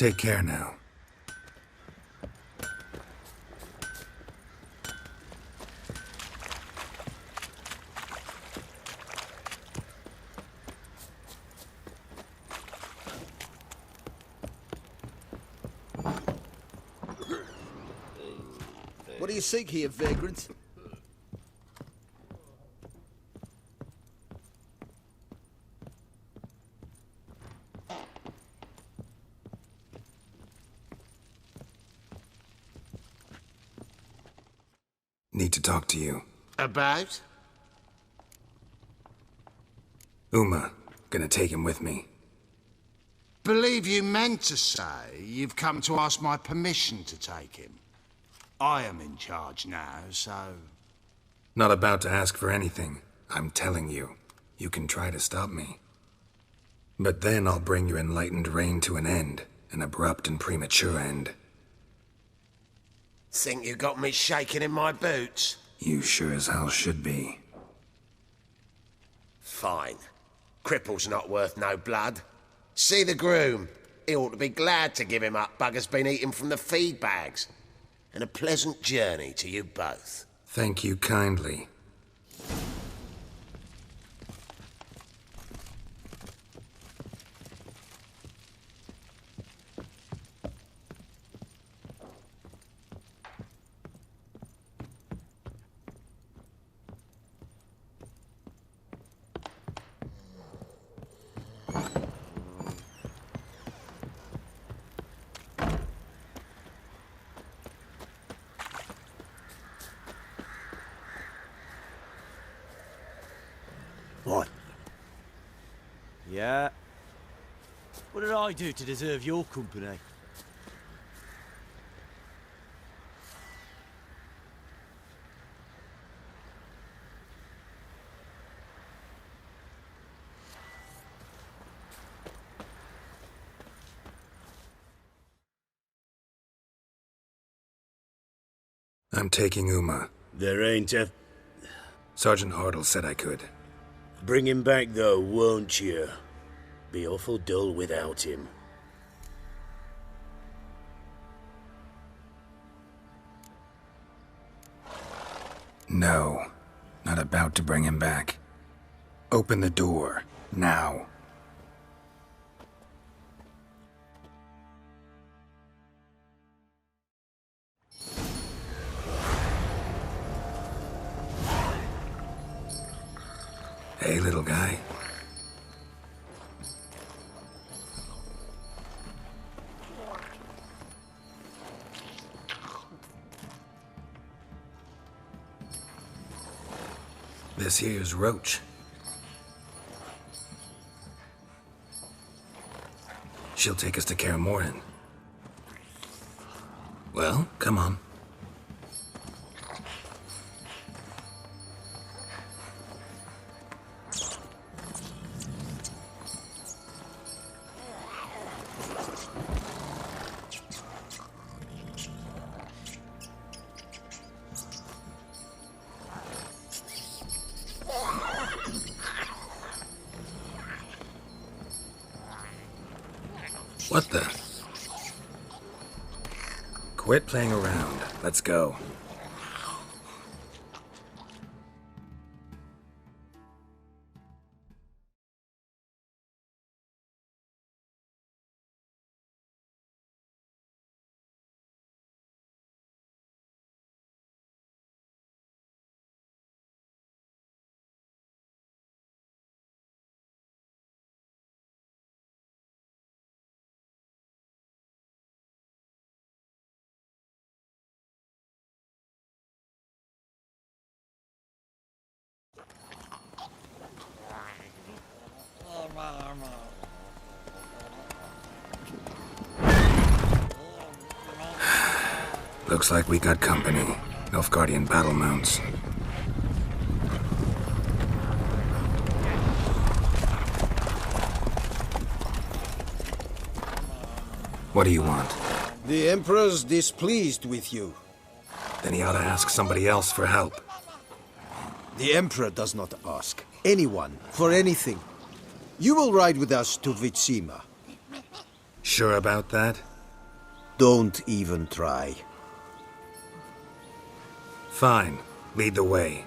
Take care now. What do you seek here, vagrant? Need to talk to you. About? Uma. Gonna take him with me. Believe you meant to say you've come to ask my permission to take him. I am in charge now, so... Not about to ask for anything. I'm telling you. You can try to stop me. But then I'll bring your enlightened reign to an end. An abrupt and premature end. Think you got me shaking in my boots? You sure as hell should be. Fine. Cripple's not worth no blood. See the groom. He ought to be glad to give him up. Bugger's been eating from the feed bags. And a pleasant journey to you both. Thank you kindly. What? Yeah. What did I do to deserve your company? I'm taking Uma. There ain't a... Sergeant Hartle said I could. Bring him back though, won't you? Be awful dull without him. No. Not about to bring him back. Open the door. Now. Hey, little guy. This here's Roach. She'll take us to Kaer Morhen. Well, come on. What the? Quit playing around. Let's go. Looks like we got company. Nilfgaardian battle mounts. What do you want? The Emperor's displeased with you. Then he ought to ask somebody else for help. The Emperor does not ask anyone for anything. You will ride with us to Vitsima. Sure about that? Don't even try. Fine. Lead the way.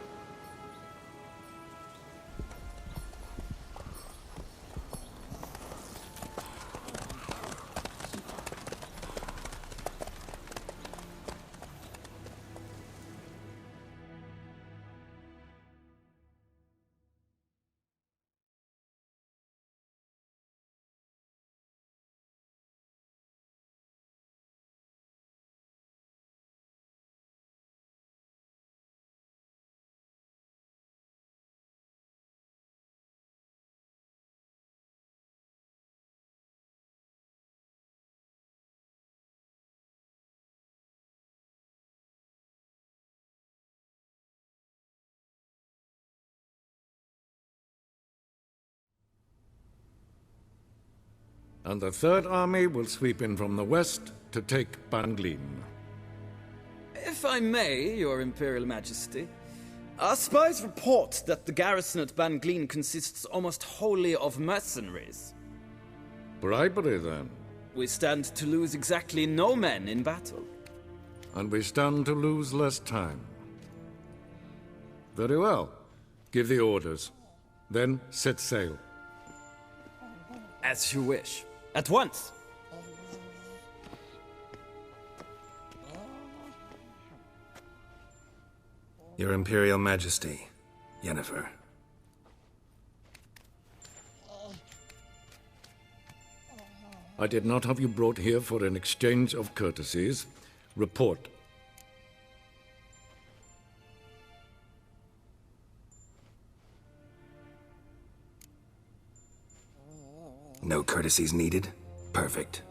And the Third Army will sweep in from the west to take Banglin. If I may, Your Imperial Majesty, our spies report that the garrison at Banglin consists almost wholly of mercenaries. Bribery, then. We stand to lose exactly no men in battle. And we stand to lose less time. Very well. Give the orders. Then set sail. As you wish. At once! Your Imperial Majesty, Yennefer. I did not have you brought here for an exchange of courtesies. Report. No courtesies needed? Perfect.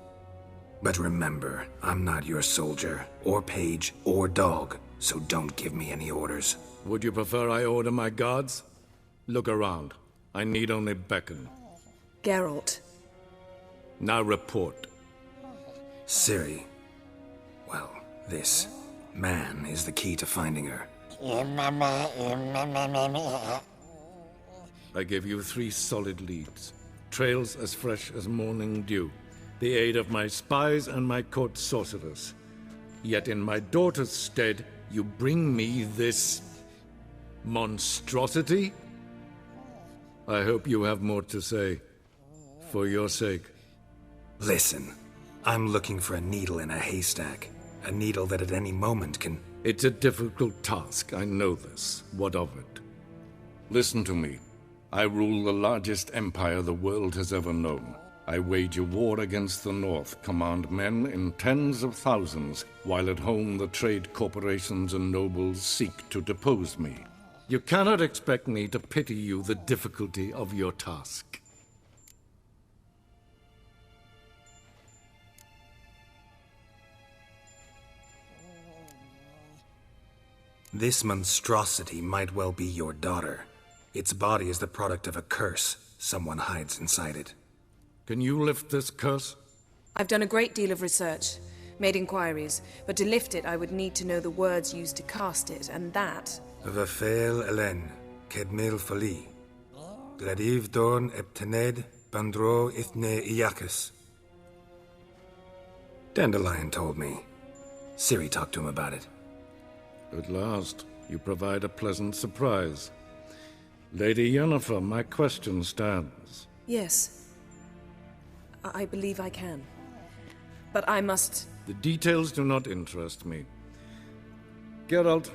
But remember, I'm not your soldier, or page, or dog, so don't give me any orders. Would you prefer I order my guards? Look around. I need only beckon. Geralt. Now report. Ciri. Well, this man is the key to finding her. I give you 3 solid leads. Trails as fresh as morning dew. The aid of my spies and my court sorcerers. Yet in my daughter's stead, you bring me this monstrosity? I hope you have more to say. For your sake. Listen, I'm looking for a needle in a haystack. A needle that at any moment can... It's a difficult task, I know this. What of it? Listen to me. I rule the largest empire the world has ever known. I wage a war against the North, command men in tens of thousands, while at home the trade corporations and nobles seek to depose me. You cannot expect me to pity you the difficulty of your task. This monstrosity might well be your daughter. Its body is the product of a curse someone hides inside it. Can you lift this curse? I've done a great deal of research, made inquiries, but to lift it I would need to know the words used to cast it, and that... Vafael Elen, Kedmil Fali, Gladiv Dorn Eptened, Bandro Ithne Iacus. Dandelion told me. Ciri talked to him about it. At last, you provide a pleasant surprise. Lady Yennefer, my question stands. Yes. I believe I can. But I must... The details do not interest me. Geralt,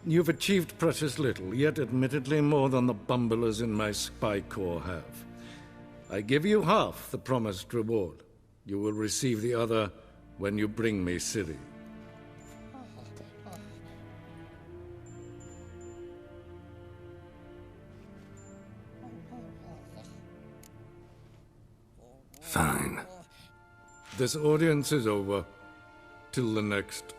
you've achieved precious little, yet admittedly more than the bumblers in my spy corps have. I give you half the promised reward. You will receive the other when you bring me Ciri. Fine. This audience is over. Till the next.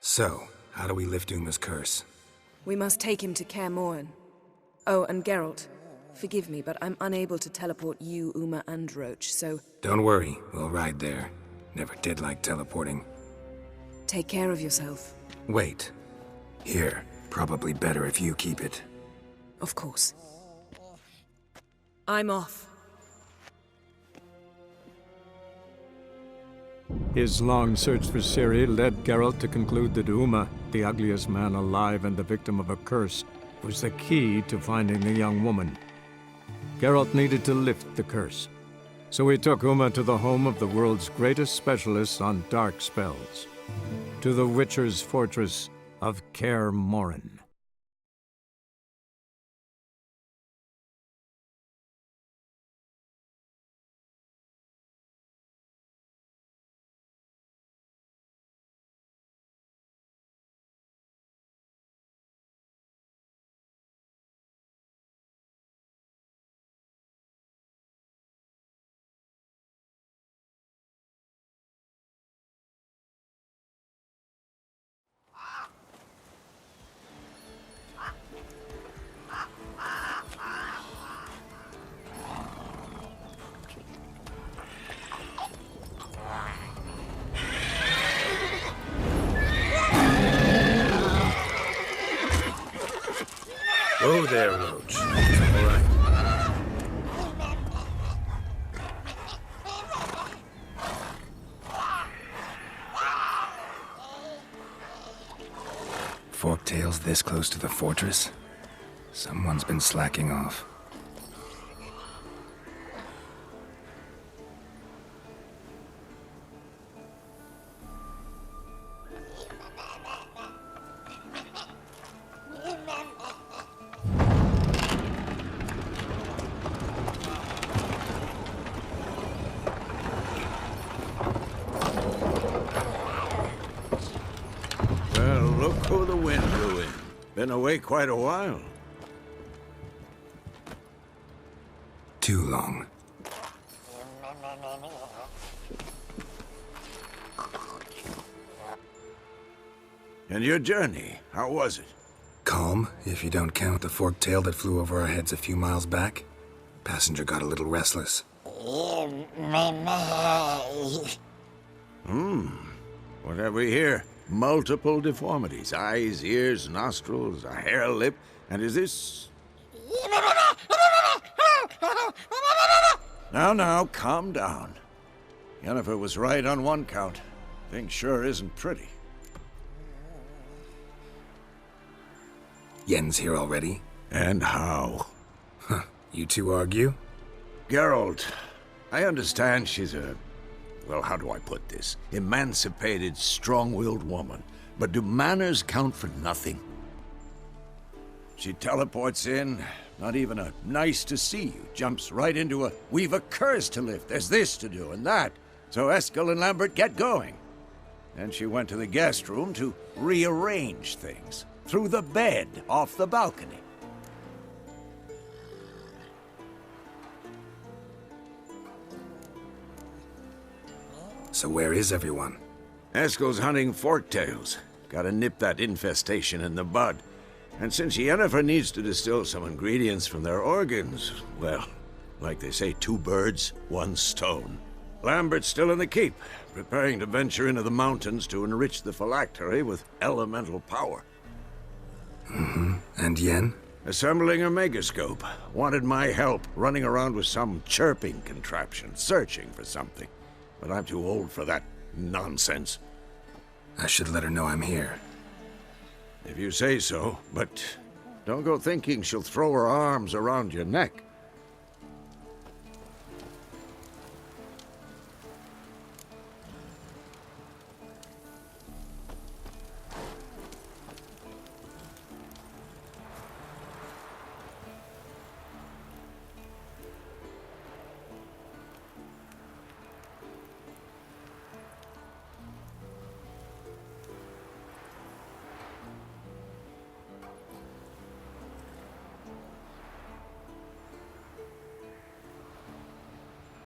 So, how do we lift Uma's curse? We must take him to Kaer Morhen. Oh, and Geralt, Forgive me, but I'm unable to teleport you, Uma, and Roach, so Don't worry, we'll ride there. Never did like teleporting. take care of yourself. Wait. Here. Probably better if you keep it. Of course. I'm off. His long search for Ciri led Geralt to conclude that Uma, the ugliest man alive and the victim of a curse, was the key to finding the young woman. Geralt needed to lift the curse, so he took Uma to the home of the world's greatest specialists on dark spells, to the Witcher's fortress of Kaer Morhen. Oh there, Roach. All right. Forktails this close to the fortress? Someone's been slacking off. Well, look who the wind blew in. Been away quite a while. Too long. And your journey, how was it? Calm, if you don't count the forktail that flew over our heads a few miles back. Passenger got a little restless. What have we here? Multiple deformities. Eyes, ears, nostrils, a hair lip. And is this... Now, calm down. Yennefer was right on one count. Thing sure isn't pretty. Yen's here already? And how? Huh. You two argue? Geralt, I understand she's a... well, how do I put this? Emancipated, strong-willed woman. But do manners count for nothing? She teleports in, not even a nice to see you, jumps right into a we've a curse to lift, there's this to do and that. So Eskel and Lambert get going. Then she went to the guest room to rearrange things. Through the bed, off the balcony. So where is everyone? Eskel's hunting forktails. Gotta nip that infestation in the bud. And since Yennefer needs to distill some ingredients from their organs, well, like they say, 2 birds, 1 stone. Lambert's still in the keep, preparing to venture into the mountains to enrich the phylactery with elemental power. And Yen? Assembling a megascope. Wanted my help running around with some chirping contraption, searching for something. But I'm too old for that nonsense. I should let her know I'm here. If you say so, but don't go thinking she'll throw her arms around your neck.